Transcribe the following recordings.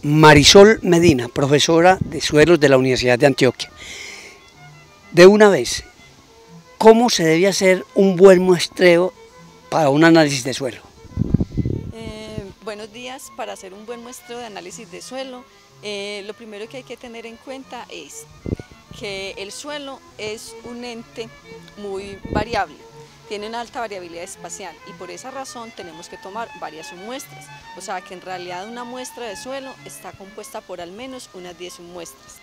Marisol Medina, profesora de suelos de la Universidad de Antioquia. De una vez, ¿cómo se debe hacer un buen muestreo para un análisis de suelo? Buenos días. Para hacer un buen muestreo de análisis de suelo, lo primero que hay que tener en cuenta es que el suelo es un ente muy variable, tiene una alta variabilidad espacial y por esa razón tenemos que tomar varias submuestras, o sea que en realidad una muestra de suelo está compuesta por al menos unas 10 submuestras.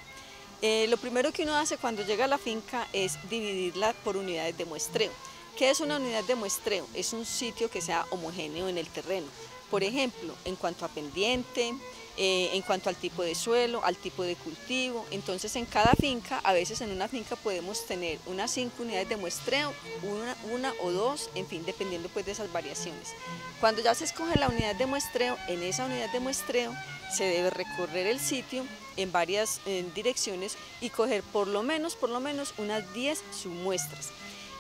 Lo primero que uno hace cuando llega a la finca es dividirla por unidades de muestreo. ¿Qué es una unidad de muestreo? Es un sitio que sea homogéneo en el terreno. Por ejemplo, en cuanto a pendiente, en cuanto al tipo de suelo, al tipo de cultivo. Entonces en cada finca, a veces en una finca podemos tener unas 5 unidades de muestreo, una o dos, en fin, dependiendo pues de esas variaciones. Cuando ya se escoge la unidad de muestreo, en esa unidad de muestreo se debe recorrer el sitio en varias direcciones y coger por lo menos unas 10 submuestras.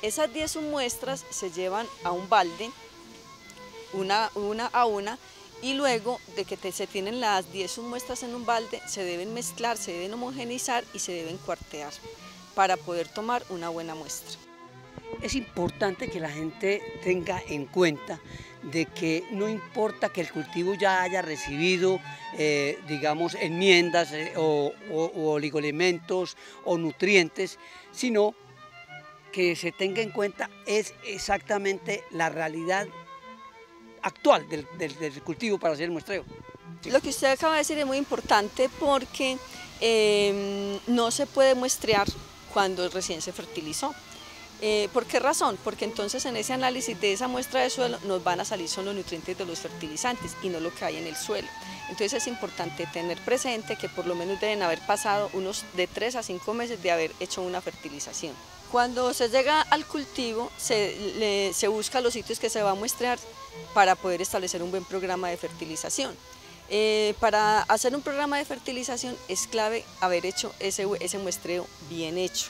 Esas 10 submuestras se llevan a un balde, una a una, y luego de que se tienen las 10 submuestras en un balde, se deben mezclar, se deben homogeneizar y se deben cuartear para poder tomar una buena muestra. Es importante que la gente tenga en cuenta de que no importa que el cultivo ya haya recibido, digamos, enmiendas o oligoelementos o nutrientes, sino que se tenga en cuenta es exactamente la realidad actual del cultivo para hacer el muestreo. Sí. Lo que usted acaba de decir es muy importante porque no se puede muestrear cuando recién se fertilizó. ¿Por qué razón? Porque entonces en ese análisis de esa muestra de suelo nos van a salir solo los nutrientes de los fertilizantes y no lo que hay en el suelo. Entonces es importante tener presente que por lo menos deben haber pasado unos de 3 a 5 meses de haber hecho una fertilización. Cuando se llega al cultivo se busca los sitios que se va a muestrear para poder establecer un buen programa de fertilización. Para hacer un programa de fertilización es clave haber hecho ese muestreo bien hecho.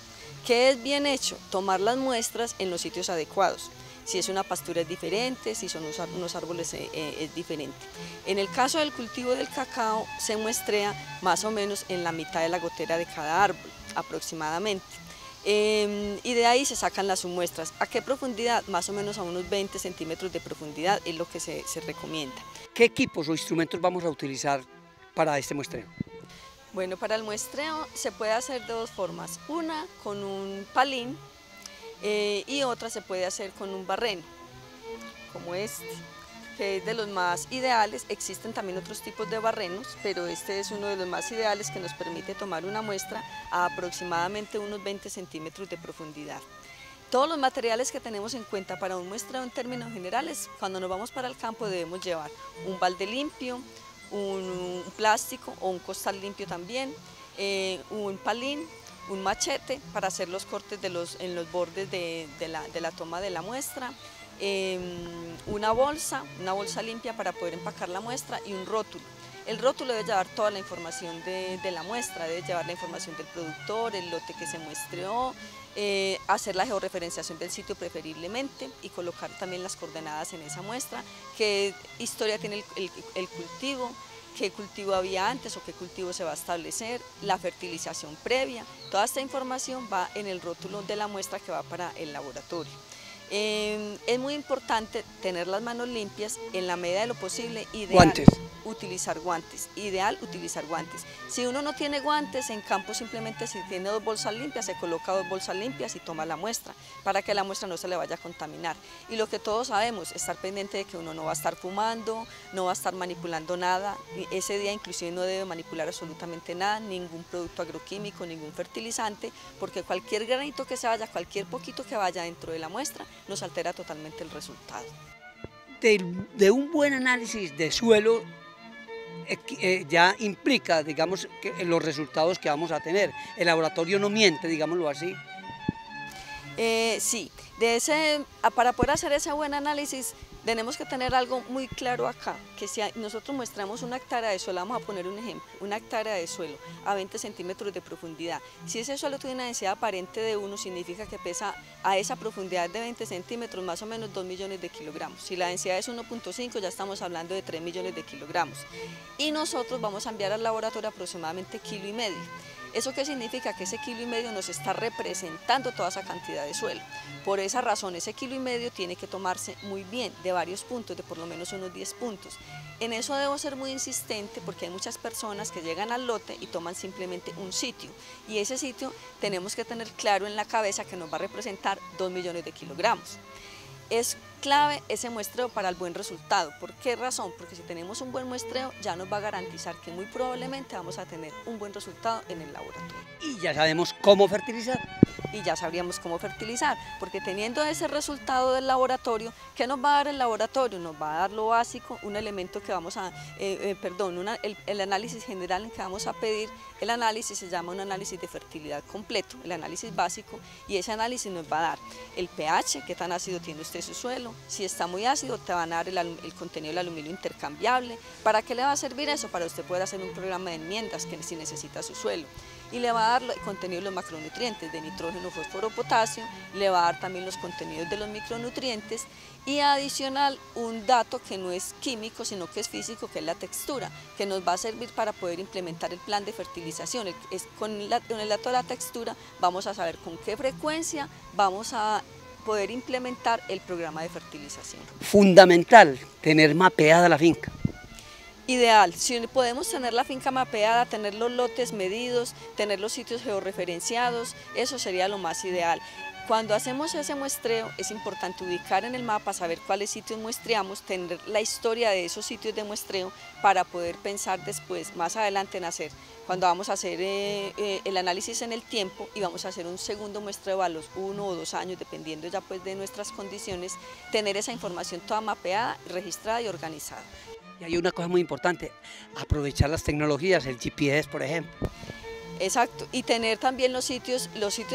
¿Qué es bien hecho? Tomar las muestras en los sitios adecuados. Si es una pastura es diferente, si son unos árboles es diferente. En el caso del cultivo del cacao se muestrea más o menos en la mitad de la gotera de cada árbol, aproximadamente. Y de ahí se sacan las submuestras. ¿A qué profundidad? Más o menos a unos 20 centímetros de profundidad es lo que se recomienda. ¿Qué equipos o instrumentos vamos a utilizar para este muestreo? Bueno, para el muestreo se puede hacer de dos formas. Una con un palín y otra se puede hacer con un barreno, como este, que es de los más ideales. Existen también otros tipos de barrenos, pero este es uno de los más ideales que nos permite tomar una muestra a aproximadamente unos 20 centímetros de profundidad. Todos los materiales que tenemos en cuenta para un muestreo en términos generales, cuando nos vamos para el campo debemos llevar un balde limpio, un plástico o un costal limpio también, un palín, un machete para hacer los cortes en los bordes de la toma de la muestra, una bolsa limpia para poder empacar la muestra y un rótulo. El rótulo debe llevar toda la información de la muestra, debe llevar la información del productor, el lote que se muestreó, hacer la georreferenciación del sitio preferiblemente y colocar también las coordenadas en esa muestra, qué historia tiene el cultivo, qué cultivo había antes o qué cultivo se va a establecer, la fertilización previa. Toda esta información va en el rótulo de la muestra que va para el laboratorio. Es muy importante tener las manos limpias en la medida de lo posible. Utilizar guantes, ideal utilizar guantes. Si uno no tiene guantes, en campo simplemente si tiene 2 bolsas limpias, se coloca 2 bolsas limpias y toma la muestra para que la muestra no se le vaya a contaminar. Y lo que todos sabemos, estar pendiente de que uno no va a estar fumando, no va a estar manipulando nada. Ese día inclusive no debe manipular absolutamente nada, ningún producto agroquímico, ningún fertilizante, porque cualquier granito que se vaya, cualquier poquito que vaya dentro de la muestra, nos altera totalmente el resultado. De un buen análisis de suelo ya implica, digamos, los resultados que vamos a tener. El laboratorio no miente, digámoslo así. Sí, Para poder hacer ese buen análisis tenemos que tener algo muy claro acá, que si nosotros muestramos una hectárea de suelo, vamos a poner un ejemplo, una hectárea de suelo a 20 centímetros de profundidad. Si ese suelo tiene una densidad aparente de 1, significa que pesa a esa profundidad de 20 centímetros más o menos 2 millones de kilogramos. Si la densidad es 1.5, ya estamos hablando de 3 millones de kilogramos. Y nosotros vamos a enviar al laboratorio aproximadamente 1,5 kilos. ¿Eso qué significa? Que ese 1,5 kilos nos está representando toda esa cantidad de suelo. Por esa razón, ese 1,5 kilos tiene que tomarse muy bien, de varios puntos, de por lo menos unos 10 puntos. En eso debo ser muy insistente porque hay muchas personas que llegan al lote y toman simplemente un sitio. Y ese sitio tenemos que tener claro en la cabeza que nos va a representar 2 millones de kilogramos. Es clave ese muestreo para el buen resultado. ¿Por qué razón? Porque si tenemos un buen muestreo ya nos va a garantizar que muy probablemente vamos a tener un buen resultado en el laboratorio. Y ya sabemos cómo fertilizar. Y ya sabríamos cómo fertilizar, porque teniendo ese resultado del laboratorio, ¿qué nos va a dar el laboratorio? Nos va a dar lo básico, un elemento que vamos a, el análisis general en que vamos a pedir. El análisis se llama un análisis de fertilidad completo, el análisis básico, y ese análisis nos va a dar el pH, qué tan ácido tiene usted su suelo. Si está muy ácido, te van a dar el contenido del aluminio intercambiable. ¿Para qué le va a servir eso? Para usted poder hacer un programa de enmiendas que si necesita su suelo. Y le va a dar el contenido de los macronutrientes, de nitrógeno, fósforo, potasio, le va a dar también los contenidos de los micronutrientes y adicional un dato que no es químico, sino que es físico, que es la textura, que nos va a servir para poder implementar el plan de fertilización. Con el dato de la textura vamos a saber con qué frecuencia vamos a poder implementar el programa de fertilización. Fundamental tener mapeada la finca. Ideal, si podemos tener la finca mapeada, tener los lotes medidos, tener los sitios georreferenciados, eso sería lo más ideal. Cuando hacemos ese muestreo es importante ubicar en el mapa, saber cuáles sitios muestreamos, tener la historia de esos sitios de muestreo para poder pensar después, más adelante en hacer, cuando vamos a hacer el análisis en el tiempo y vamos a hacer un segundo muestreo a los 1 o 2 años, dependiendo ya pues de nuestras condiciones, tener esa información toda mapeada, registrada y organizada. Y hay una cosa muy importante, aprovechar las tecnologías, el GPS por ejemplo. Exacto, y tener también los sitios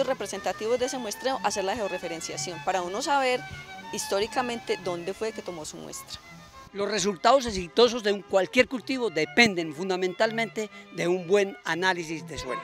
representativos de ese muestreo, hacer la georreferenciación, para uno saber históricamente dónde fue que tomó su muestra. Los resultados exitosos de cualquier cultivo dependen fundamentalmente de un buen análisis de suelo.